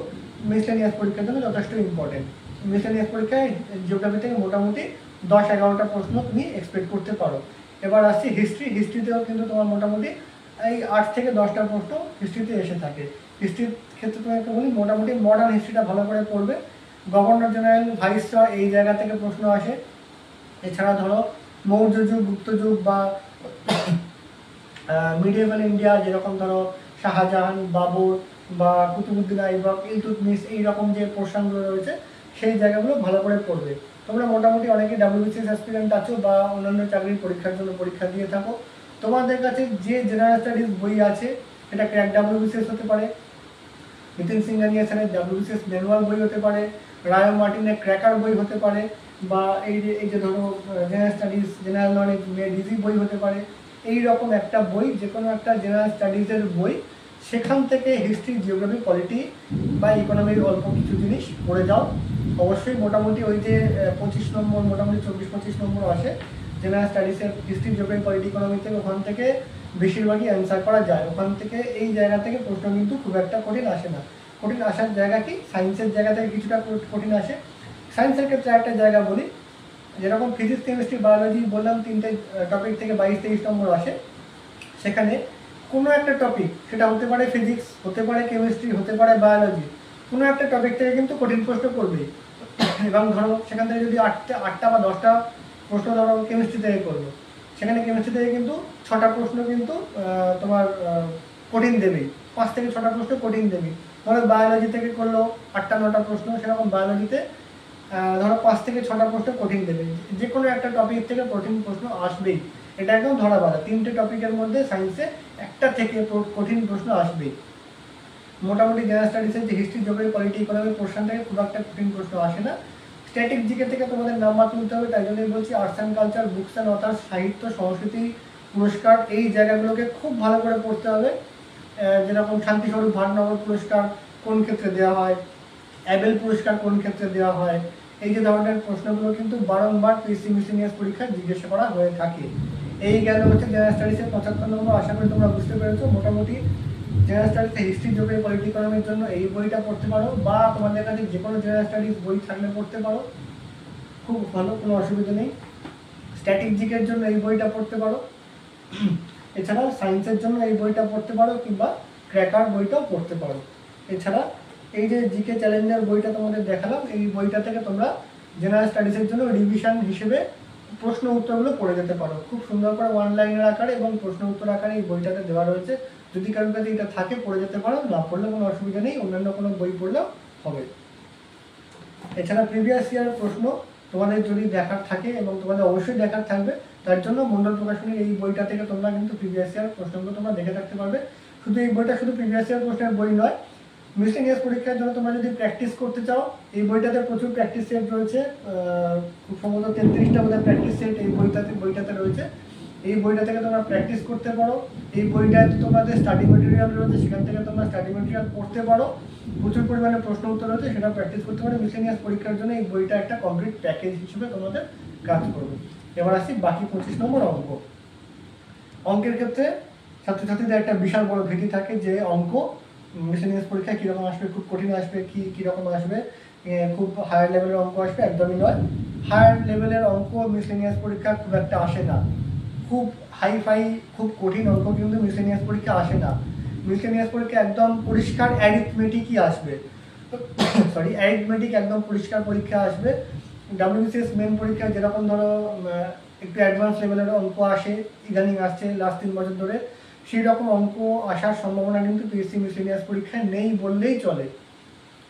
মিসলেনিয়াস পরীক্ষার জন্য যথেষ্ট ইম্পর্টেন্ট। মিসলেনিয়াস পরীক্ষায় জিওগ্রাফি থেকে মোটামুটি 10-11টা প্রশ্ন তুমি এক্সপেক্ট করতে পারো। এবার আসছি হিস্ট্রিতেও কিন্তু তোমার মোটামুটি এই 8 থেকে 10টা প্রশ্ন হিস্ট্রিতে এসে থাকে। হিস্ট্রির ক্ষেত্রে তোমাকে বলি মোটামুটি মডার্ন হিস্ট্রিটা ভালো করে পড়বে। গভর্নর জেনারেল, ভাইসরয়, এই জায়গা থেকে প্রশ্ন আসে। এছাড়া ধরো মৌর্য যুগ, গুপ্ত যুগ বা মিডিয়েভাল ইন্ডিয়া, যেরকম ধরো শাহজাহান, বাবর বা কুতুবুদ্দিন আইবক, ইলতুৎমিশ, এইরকম যে পোর্শনগুলো রয়েছে সেই জায়গাগুলো ভালো করে পড়বে। তোমরা মোটামুটি অনেকে ডাব্লিউবিসিএস অ্যাসপিরেন্ট আছো বা অন্যান্য চাকরির পরীক্ষার জন্য পরীক্ষা দিয়ে থাকো, তোমাদের কাছে যে জেনারেল স্টাডিজ বই আছে, এটা ক্র্যাক ডাব্লিউবিসিএস হতে পারে, নিতিন সিংহানিয়াসেনের ডাব্লিউবিসিএস ম্যানুয়াল বই হতে পারে, রায় মার্টিনের ক্র্যাকার বই হতে পারে, বা এই যে ধরো জেনারেল স্টাডিজ, জেনারেল নলেজ ডিজি বই হতে পারে। এই রকম একটা বই, যে কোনো একটা জেনারেল স্টাডিজের বই, সেখান থেকে হিস্ট্রি, জিওগ্রাফি, পলিটি বা ইকোনমির অল্প কিছু জিনিস পড়ে যাও। অবশ্যই মোটামুটি ওই যে 25 নম্বর, মোটামুটি 24-25 নম্বর আসে জেনারেল স্টাডিজের হিস্ট্রি, জিওগ্রাফি, পলিটি, ইকোনমি থেকে, ওখান থেকে বেশিরভাগই অ্যান্সার করা যায়। ওখান থেকে এই জায়গা থেকে প্রশ্ন কিন্তু খুব একটা কঠিন আসে না। কঠিন আসার জায়গা কি, সায়েন্সের জায়গা থেকে কিছুটা কঠিন আসে। সায়েন্সের ক্ষেত্রে একটা জায়গা বলি, যেরকম ফিজিক্স, কেমিস্ট্রি, বায়োলজি বললাম, 3টে টপিক থেকে 22-23 নম্বর আসে। সেখানে কোনো একটা টপিক, সেটা হতে পারে ফিজিক্স, হতে পারে কেমিস্ট্রি, হতে পারে বায়োলজি, কোনো একটা টপিক থেকে কিন্তু কঠিন প্রশ্ন করবে। এবং ধরো সেখান থেকে যদি 8টা বা 10টা প্রশ্ন ধরো কেমিস্ট্রি থেকে করলো, সেখানে কেমিস্ট্রি থেকে কিন্তু 6টা প্রশ্ন কিন্তু তোমার কঠিন দেবেই, 5 থেকে 6টা প্রশ্ন কঠিন দেবেই। ধরো বায়োলজি থেকে করলো 8টা-9টা প্রশ্ন, সেরকম বায়োলজিতে ধরো 5 থেকে 6টা প্রশ্ন কঠিন দেবে। যে কোনো একটা টপিক থেকে কঠিন প্রশ্ন আসবেই, এটা একদম ধরা বাঁধা। 3টে টপিকের মধ্যে সায়েন্সে একটা থেকে কঠিন প্রশ্ন আসবেই। মোটামুটি জেনারেল স্টাডিজের যে history, geography, polity, economy portion থেকে খুব একটা কঠিন প্রশ্ন আসে না। স্ট্যাটিক জিকে থেকে তোমাদের নাম্বার তুলতে হবে, তাই জন্যই বলছি arts and culture, books and authors, সাহিত্য, সংস্কৃতি পুরস্কার, এই জায়গাগুলোকে খুব ভালো করে পড়তে হবে। যেরকম শান্তিস্বরূপ ভাটনগর পুরস্কার কোন ক্ষেত্রে দেওয়া হয়, অ্যাবেল পুরস্কার কোন ক্ষেত্রে দেওয়া হয়, এই যে ধরনের প্রশ্নগুলো কিন্তু বারংবার পিএসসি মিসেলিনিয়াস পরীক্ষায় জিজ্ঞাসা করা হয়ে থাকে। এই গেল হচ্ছে জেনারেল স্টাডিজের 75 নম্বর। আশা করি তোমরা বুঝতে পেরেছো। মোটামুটি জেনারেল স্টাডিজে হিস্ট্রি, জিওগ্রাফি, পলিটি, ইকোনমির জন্য এই বইটা পড়তে পারো, বা তোমাদের কাছে যে কোনো জেনারেল স্টাডিজ বই থাকলে পড়তে পারো, খুব ভালো, কোনো অসুবিধা নেই। স্ট্যাটিক জিকের জন্য এই বইটা পড়তে পারো, এছাড়া সায়েন্সের জন্য এই বইটা পড়তে পারো, কিংবা ক্র্যাকার বইটাও পড়তে পারো। এছাড়া এই যে জিকে চ্যালেঞ্জার বইটা তোমাদের দেখালাম, এই বইটা থেকে তোমরা জেনারেল স্টাডিজের জন্য রিভিশন হিসেবে প্রশ্ন উত্তরগুলো পড়ে যেতে পারো। খুব সুন্দর করে 1 লাইনের আকারে এবং প্রশ্ন উত্তর আকারে এই বইটাতে দেওয়া রয়েছে। যদি কারোর কাছে এটা থাকে পড়ে যেতে পারো, না পড়লে কোনো অসুবিধা নেই, অন্যান্য কোনো বই পড়লেও হবে। এছাড়া প্রিভিয়াস ইয়ার প্রশ্ন তোমাদের যদি দেখার থাকে, এবং তোমাদের অবশ্যই দেখার থাকবে, তার জন্য মন্ডল প্রকাশনীর এই বইটা থেকে তোমরা কিন্তু প্রিভিয়াস ইয়ার প্রশ্নগুলো তোমরা দেখে থাকতে পারবে। শুধু এই বইটা শুধু প্রিভিয়াস ইয়ার প্রশ্নের বই নয়, মিসেলিনিয়াস পরীক্ষার জন্য তোমরা যদি প্র্যাকটিস করতে চাও, এই বইটাতে প্রচুর প্র্যাকটিস সেট রয়েছে। খুব সম্ভবত 33টা বোধহয় প্র্যাকটিস সেট এই বইটাতে রয়েছে। এই বইটা থেকে তোমরা প্র্যাকটিস করতে পারো। এই বইটাতে তোমাদের স্টাডি মেটেরিয়াল রয়েছে, সেখান থেকে তোমরা স্টাডি মেটেরিয়াল পড়তে পারো। প্রচুর পরিমাণে প্রশ্ন উত্তর রয়েছে, সেটা প্র্যাকটিস করতে পারো। মিসেলিনিয়াস পরীক্ষার জন্য এই বইটা একটা কমপ্লিট প্যাকেজ হিসেবে তোমাদের কাজ করবে। এবার আসছি বাকি 25 নম্বর অঙ্ক। অঙ্কের ক্ষেত্রে ছাত্রছাত্রীদের একটা বিশাল বড় ভীতি থাকে যে অঙ্ক মিসেলিনিয়াস পরীক্ষায় কীরকম আসবে, খুব কঠিন আসবে, কীরকম আসবে, খুব হায়ার লেভেলের অঙ্ক আসবে। একদমই নয়। হায়ার লেভেলের অঙ্ক মিসেলিনিয়াস পরীক্ষা খুব একটা আসে না। খুব হাইফাই, খুব কঠিন অঙ্ক কিন্তু মিসেলিনিয়াস পরীক্ষা আসে না। মিসেলিনিয়াস পরীক্ষা একদম পরিষ্কার অ্যারিথমেটিকই আসবে। অ্যারিথমেটিক একদম পরিষ্কার পরীক্ষা আসবে। ডাব্লিউবিসিএস মেন পরীক্ষা যেরকম ধরো একটু অ্যাডভান্স লেভেলের অঙ্ক আসে, ইদানিং আসছে লাস্ট 3 বছর ধরে, সেই রকম অঙ্ক আসার সম্ভাবনা কিন্তু পিএসসি মিসেলিনিয়াস পরীক্ষায় নেই বললেই চলে।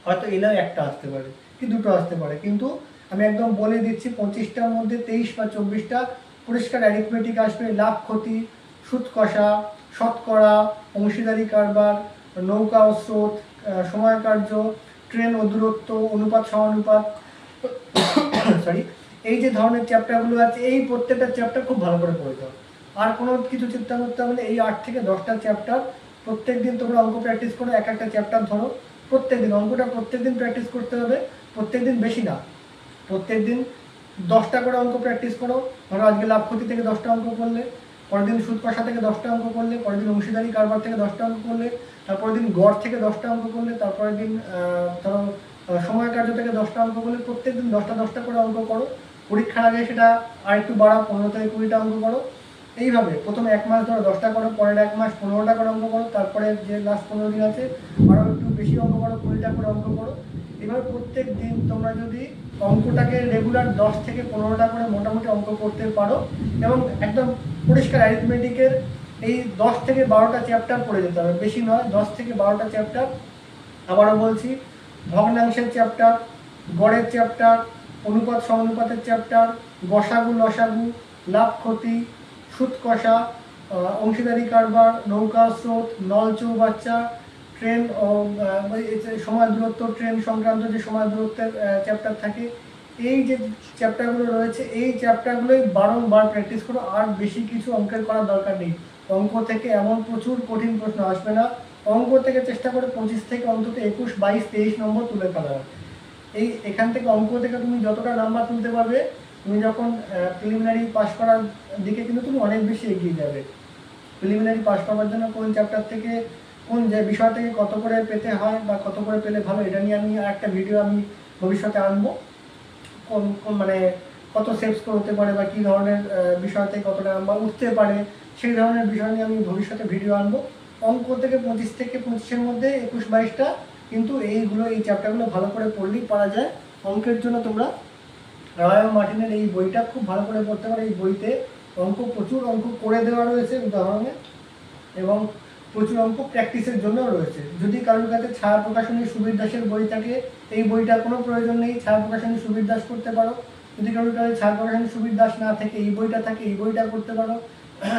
হয়তো এলেও একটা আসতে পারে, কি দুটো আসতে পারে, কিন্তু আমি একদম বলে দিচ্ছি 25টার মধ্যে 23 বা 24টা পরিষ্কার অ্যারিথমেটিক আসবে। লাভ ক্ষতি, সুদ কষা, শতকরা, অংশীদারি কারবার, নৌকা ও স্রোত, সময় কার্য, ট্রেন ও দূরত্ব, অনুপাত সমানুপাত, সরি, এই যে ধরনের চ্যাপ্টারগুলো আছে এই প্রত্যেকটা চ্যাপ্টার খুব ভালো করে পড়ে যাও। আর কোনো কিছু চিন্তা করতে হবে না, এই 8 থেকে 10টা চ্যাপ্টার প্রত্যেক দিন তোমরা অঙ্ক প্র্যাকটিস করো, এক একটা চ্যাপ্টার ধরো, প্রত্যেক দিন অঙ্কটা প্রত্যেক দিন প্র্যাকটিস করতে হবে, প্রত্যেক দিন বেশি না, প্রত্যেক দিন 10টা করে অঙ্ক প্র্যাকটিস করো। ধরো আজকে লাভ ক্ষতি থেকে 10টা অঙ্ক করলে, পরের দিন সুদ কষা থেকে 10টা অঙ্ক করলে, পরের দিন অংশীদারি কারবার থেকে 10টা অঙ্ক করলে, তারপরের দিন গড় থেকে 10টা অঙ্ক করলে, তারপরের দিন ধরো সময় কার্য থেকে 10টা অঙ্ক করলে, প্রত্যেক দিন 10টা করে অঙ্ক করো। পরীক্ষার আগে সেটা আর একটু বাড়াও, 15 থেকে 20টা অঙ্ক করো। এইভাবে প্রথমে 1 মাস ধরো 10টা করো, পরের 1 মাস 15টা করে অঙ্ক করো, তারপরে যে লাস্ট 15 দিন আছে আরও একটু বেশি অঙ্ক করো, 20টা করে অঙ্ক করো। এভাবে প্রত্যেক দিন তোমরা যদি অঙ্কটাকে রেগুলার 10 থেকে 15টা করে মোটামুটি অঙ্ক করতে পারো এবং একদম পরিষ্কার অ্যারিথমেটিকের এই 10 থেকে 12টা চ্যাপ্টার পড়ে যেতে হবে, বেশি নয়, 10 থেকে 12টা চ্যাপ্টার। আবারও বলছি, ভগ্নাংশের চ্যাপ্টার, গড়ের চ্যাপ্টার, অনুপাত সমানুপাতের চ্যাপ্টার, গসাগু লসাগু, লাভ ক্ষতি, সুদ কষা, অংশীদারি কারবার, নৌকা স্রোত, নল চৌবাচ্চা, ট্রেন ও সময় দূরত্ব, ট্রেন সংক্রান্ত যে সময় দূরত্বের চ্যাপ্টার থাকে, এই যে চ্যাপ্টারগুলো রয়েছে এই চ্যাপ্টারগুলোই বারংবার প্র্যাকটিস করো, আর বেশি কিছু অঙ্কের করার দরকার নেই। অঙ্ক থেকে এমন প্রচুর কঠিন প্রশ্ন আসবে না, অঙ্ক থেকে চেষ্টা করে 25 থেকে অন্তত 21, 22, 23 নম্বর তুলে ফেলা। এখান থেকে অঙ্ক থেকে তুমি যতটা নাম্বার তুলতে পারবে, তুমি যখন প্রিলিমিনারি পাস করার দিকে কিন্তু তুমি অনেক বেশি এগিয়ে যাবে। প্রিলিমিনারি পাস করার জন্য কোন চ্যাপ্টার থেকে কোন যে বিষয় থেকে কত করে পেতে হয় বা কত করে পেলে ভালো, এটা নিয়ে আমি একটা ভিডিও আমি ভবিষ্যতে আনবো। কোন মানে কত সেভ স্কোর হতে পারে বা কী ধরনের বিষয় থেকে কতটা নাম্বার উঠতে পারে, সেই ধরনের বিষয় নিয়ে আমি ভবিষ্যতে ভিডিও আনবো। অঙ্ক থেকে 25 থেকে 25-এর মধ্যে 21, 22টা কিন্তু এই চ্যাপ্টারগুলো ভালো করে পড়লেই পারা যায়। অঙ্কের জন্য তোমরা রয় মার্টিনের এই বইটা খুব ভালো করে পড়তে পারো। এই বইতে প্রচুর অঙ্ক করে দেওয়া রয়েছে উদাহরণে, এবং প্রচুর অঙ্ক প্র্যাকটিসের জন্য রয়েছে। যদি কারোর কাছে ছায়া প্রকাশনী সুবীর দাসের বই থাকে, এই বইটার কোনো প্রয়োজন নেই, ছায়া প্রকাশনী সুবীর দাস করতে পারো। যদি কারোর কাছে ছায়া প্রকাশনী সুবীর দাস না থাকে, এই বইটা থাকে, এই বইটা করতে পারো।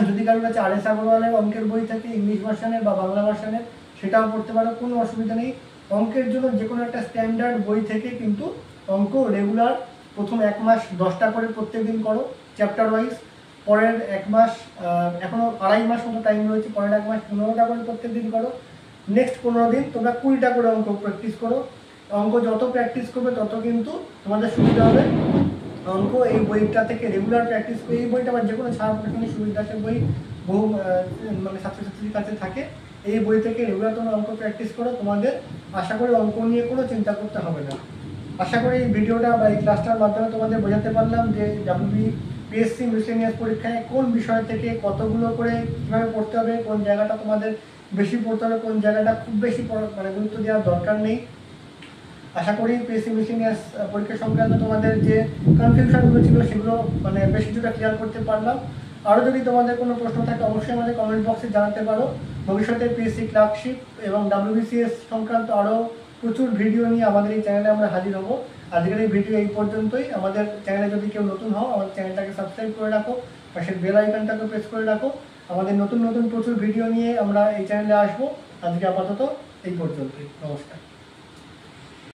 যদি কারোর কাছে আর এস আগরওয়ালের অঙ্কের বই থাকে, ইংলিশ ভার্সানের বা বাংলা ভার্সানের, সেটাও পড়তে পারো, কোনো অসুবিধা নেই। অঙ্কের জন্য যে কোনো একটা স্ট্যান্ডার্ড বই থেকে কিন্তু অঙ্ক রেগুলার প্রথম 1 মাস 10টা করে প্রত্যেক দিন করো চ্যাপ্টার ওয়াইজ, পরের 1 মাস এখনও 2.5 মাস মতো টাইম রয়েছে, পরের 1 মাস 15টা করে প্রত্যেক দিন করো। নেক্সট 15 দিন তোমরা 20টা করে অঙ্ক প্র্যাকটিস করো। অঙ্ক যত প্র্যাকটিস করবে তত কিন্তু তোমাদের সুবিধা হবে। অঙ্ক এই বইটা থেকে রেগুলার প্র্যাকটিস করে, এই বইটা বা যে কোনো ছাড়া প্রকাশনী সুবীর দাসের বই বহু মানে ছাত্রছাত্রীর কাছে থাকে, এই বই থেকে রেগুলার তোমরা অঙ্ক প্র্যাকটিস করো, তোমাদের আশা করি অঙ্ক নিয়ে কোনো চিন্তা করতে হবে না। আশা করি এই ভিডিওটা বা এই ক্লাসটার মাধ্যমে তোমাদের বোঝাতে পারলাম যে পিএসসি মিসেলিনিয়াস পরীক্ষায় কোন বিষয় থেকে কতগুলো করে কীভাবে পড়তে হবে, কোন জায়গাটা তোমাদের বেশি পড়তে হবে, কোন জায়গাটা খুব বেশি মানে গুরুত্ব দেওয়ার দরকার নেই। আশা করি পিএসসি মিসেলিনিয়াস পরীক্ষা সংক্রান্ত তোমাদের যে কনফিউশনগুলো ছিল সেগুলো মানে বেশ কিছুটা ক্লিয়ার করতে পারলাম। আরও যদি তোমাদের কোনো প্রশ্ন থাকে অবশ্যই আমাদের কমেন্ট বক্সে জানাতে পারো। ভবিষ্যতে পিএসসি ক্লার্কশিপ এবং WBCS সংক্রান্ত আরও প্রচুর ভিডিও নিয়ে আমাদের এই চ্যানেলে আমরা হাজির হব। আজকের এই ভিডিও এই পর্যন্তই। আমাদের চ্যানেলে যদি কেউ নতুন হও, আমাদের চ্যানেলটাকে সাবস্ক্রাইব করে রাখো, পাশের বেল আইকনটাকে প্রেস করে রাখো। আমাদের নতুন নতুন প্রচুর ভিডিও নিয়ে আমরা এই চ্যানেলে আসবো। আজকে আপাতত এই পর্যন্তই, নমস্কার।